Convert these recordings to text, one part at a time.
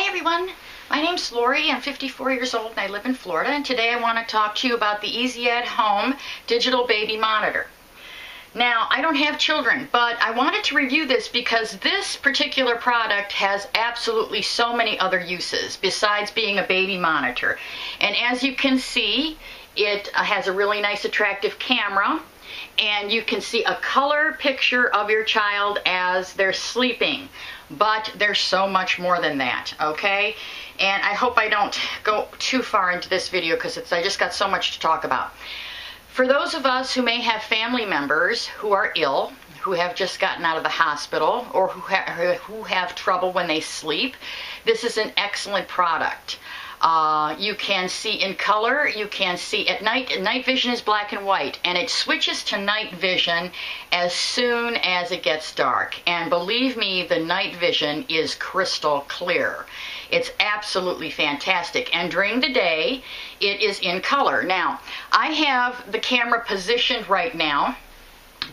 everyone, my name's Lori. I'm 54 years old and I live in Florida, and today I want to talk to you about the Easy at Home digital baby monitor. Now, I don't have children, but I wanted to review this because this particular product has absolutely so many other uses besides being a baby monitor. And as you can see, it has a really nice attractive camera, and you can see a color picture of your child as they're sleeping. But there's so much more than that, okay? And I hope I don't go too far into this video because I just got so much to talk about. For those of us who may have family members who are ill, who have just gotten out of the hospital, or who have trouble when they sleep, this is an excellent product. You can see in color, you can see at night. Night vision is black and white, and it switches to night vision as soon as it gets dark. And believe me, the night vision is crystal clear. It's absolutely fantastic. And during the day, it is in color. Now, I have the camera positioned right now,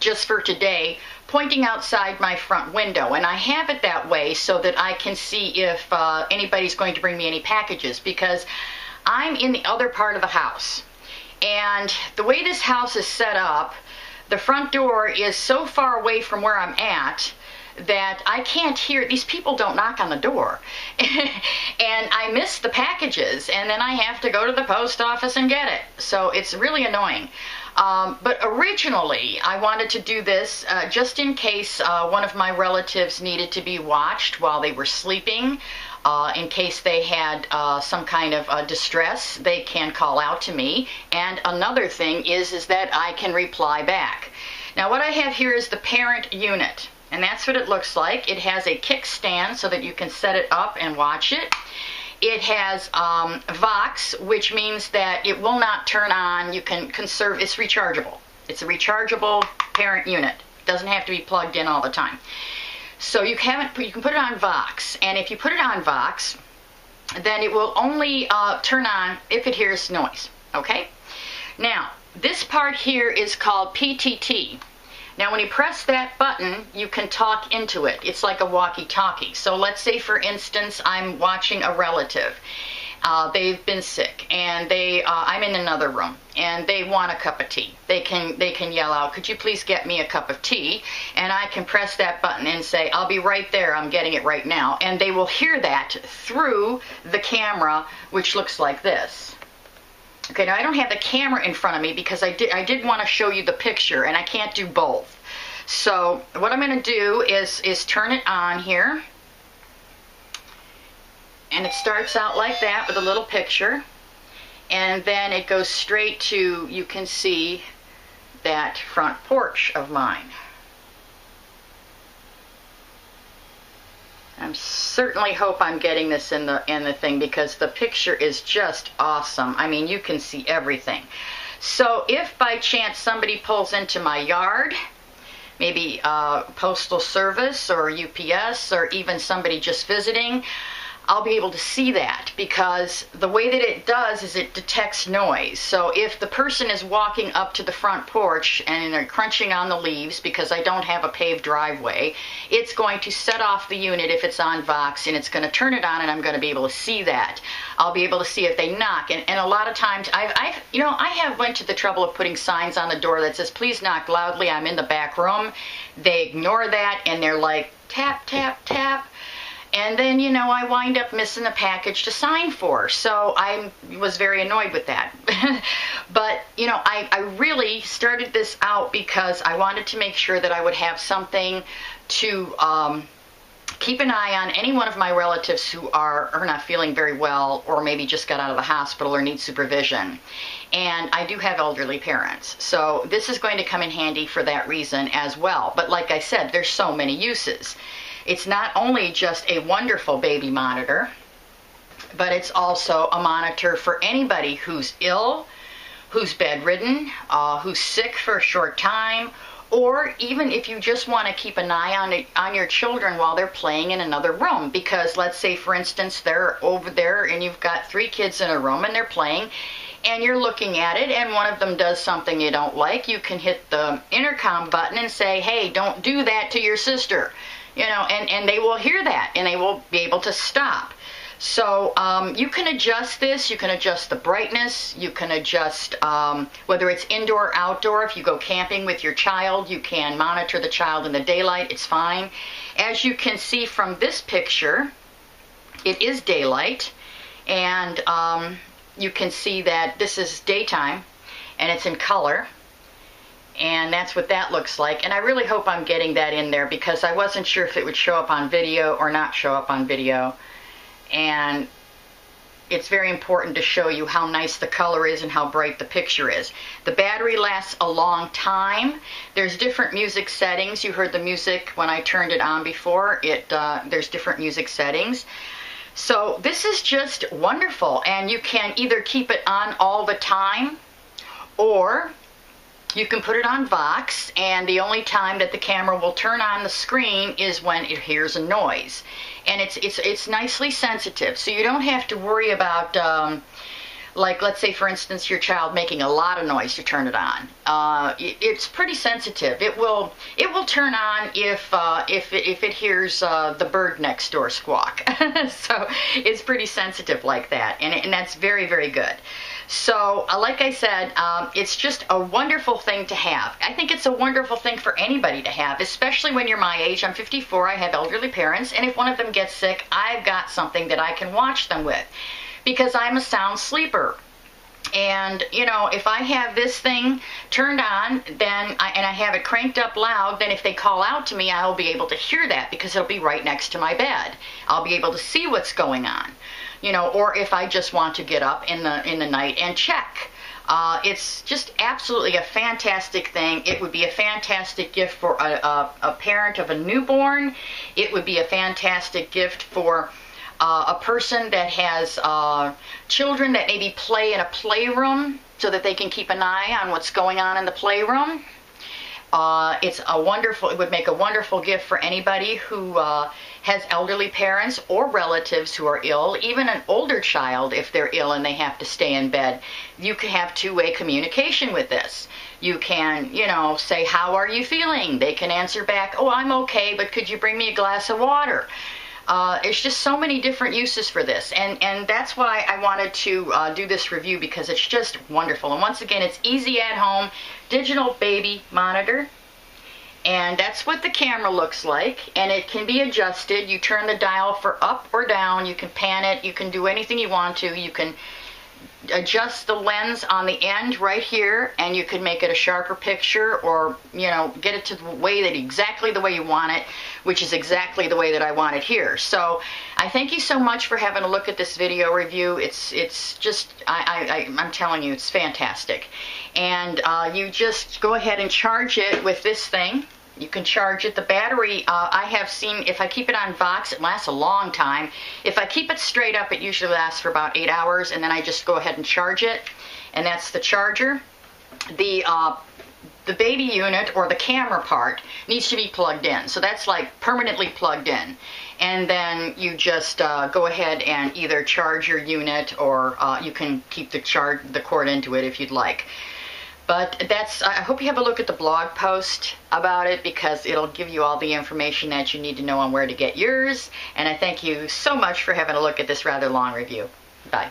just for today, pointing outside my front window, and I have it that way so that I can see if anybody's going to bring me any packages, because I'm in the other part of the house, and the way this house is set up, the front door is so far away from where I'm at that I can't hear. These people don't knock on the door and I miss the packages, and then I have to go to the post office and get it, so it's really annoying. But originally I wanted to do this just in case one of my relatives needed to be watched while they were sleeping. In case they had some kind of distress, they can call out to me. And another thing is that I can reply back. Now, what I have here is the parent unit, and that's what it looks like. It has a kickstand so that you can set it up and watch it. It has Vox, which means that it will not turn on. You can conserve. It's rechargeable. It's a rechargeable parent unit. It doesn't have to be plugged in all the time. So you can put it on Vox, and if you put it on Vox, then it will only turn on if it hears noise. Okay? Now, this part here is called PTT. Now, when you press that button, you can talk into it. It's like a walkie-talkie. So let's say, for instance, I'm watching a relative. They've been sick, and I'm in another room, and they want a cup of tea. They can yell out, "Could you please get me a cup of tea?" And I can press that button and say, "I'll be right there. I'm getting it right now." And they will hear that through the camera, which looks like this. Okay, now I don't have the camera in front of me because I did want to show you the picture, and I can't do both. So what I'm going to do is turn it on here. And it starts out like that with a little picture. And then it goes straight to, you can see that front porch of mine. I certainly hope I'm getting this in the thing, because the picture is just awesome. I mean, you can see everything. So if by chance somebody pulls into my yard, maybe Postal Service or UPS, or even somebody just visiting, I'll be able to see that, because the way that it does is it detects noise. So if the person is walking up to the front porch and they're crunching on the leaves, because I don't have a paved driveway, it's going to set off the unit if it's on Vox, and it's going to turn it on, and I'm going to be able to see that. I'll be able to see if they knock, and a lot of times I have went to the trouble of putting signs on the door that says, "Please knock loudly, I'm in the back room." They ignore that, and they're like, tap, tap, tap. And then, I wind up missing the package to sign for. So I was very annoyed with that. But, I really started this out because I wanted to make sure that I would have something to keep an eye on any one of my relatives who are not feeling very well, or maybe just got out of the hospital or need supervision. And I do have elderly parents. So this is going to come in handy for that reason as well. But like I said, there's so many uses. It's not only just a wonderful baby monitor, but it's also a monitor for anybody who's ill, who's bedridden, who's sick for a short time, or even if you just want to keep an eye on your children while they're playing in another room. Because let's say, for instance, they're over there and you've got 3 kids in a room and they're playing, and you're looking at it, and one of them does something you don't like, you can hit the intercom button and say, "Hey, don't do that to your sister." And they will hear that, and they will be able to stop. So you can adjust this, you can adjust the brightness, you can adjust whether it's indoor or outdoor. If you go camping with your child, you can monitor the child in the daylight, it's fine. As you can see from this picture, it is daylight, and you can see that this is daytime and it's in color. And that's what that looks like. And I really hope I'm getting that in there because I wasn't sure if it would show up on video or not show up on video. And it's very important to show you how nice the color is and how bright the picture is. The battery lasts a long time. There's different music settings. You heard the music when I turned it on before. There's different music settings. So this is just wonderful, and you can either keep it on all the time, or you can put it on Vox, and the only time that the camera will turn on the screen is when it hears a noise. And it's nicely sensitive, so you don't have to worry about like, let's say for instance your child making a lot of noise to turn it on. It's pretty sensitive. It will turn on if it hears the bird next door squawk. So it's pretty sensitive like that, and that's very, very good. So like I said, it's just a wonderful thing to have. I think it's a wonderful thing for anybody to have, especially when you're my age. I'm 54, I have elderly parents, and if one of them gets sick, I've got something that I can watch them with, because I'm a sound sleeper. And you know, if I have this thing turned on, and I have it cranked up loud, then if they call out to me, I'll be able to hear that because it'll be right next to my bed. I'll be able to see what's going on. You know, or if I just want to get up in the night and check. It's just absolutely a fantastic thing. It would be a fantastic gift for a parent of a newborn. It would be a fantastic gift for a person that has children that maybe play in a playroom so that they can keep an eye on what's going on in the playroom. It would make a wonderful gift for anybody who has elderly parents or relatives who are ill, even an older child if they're ill and they have to stay in bed. You can have two-way communication with this. You can, you know, say, how are you feeling? They can answer back, oh, I'm okay, but could you bring me a glass of water? It's just so many different uses for this, and that's why I wanted to do this review, because it's just wonderful. And once again, it's easy at home digital baby monitor, and that's what the camera looks like, and it can be adjusted. You turn the dial for up or down, you can pan it, you can do anything you want to. You can adjust the lens on the end right here, and you can make it a sharper picture, or you know, get it to the way that exactly the way you want it, which is exactly the way that I want it here. So I thank you so much for having a look at this video review. It's just I'm telling you, it's fantastic. And you just go ahead and charge it with this thing. You can charge it. The battery, I have seen, if I keep it on Vox, it lasts a long time. If I keep it straight up, it usually lasts for about 8 hours, and then I just go ahead and charge it. And that's the charger. The baby unit, or the camera part, needs to be plugged in. So that's like permanently plugged in. And then you just go ahead and either charge your unit, or you can keep the cord into it if you'd like. But I hope you have a look at the blog post about it, because it'll give you all the information that you need to know on where to get yours. And I thank you so much for having a look at this rather long review. Bye.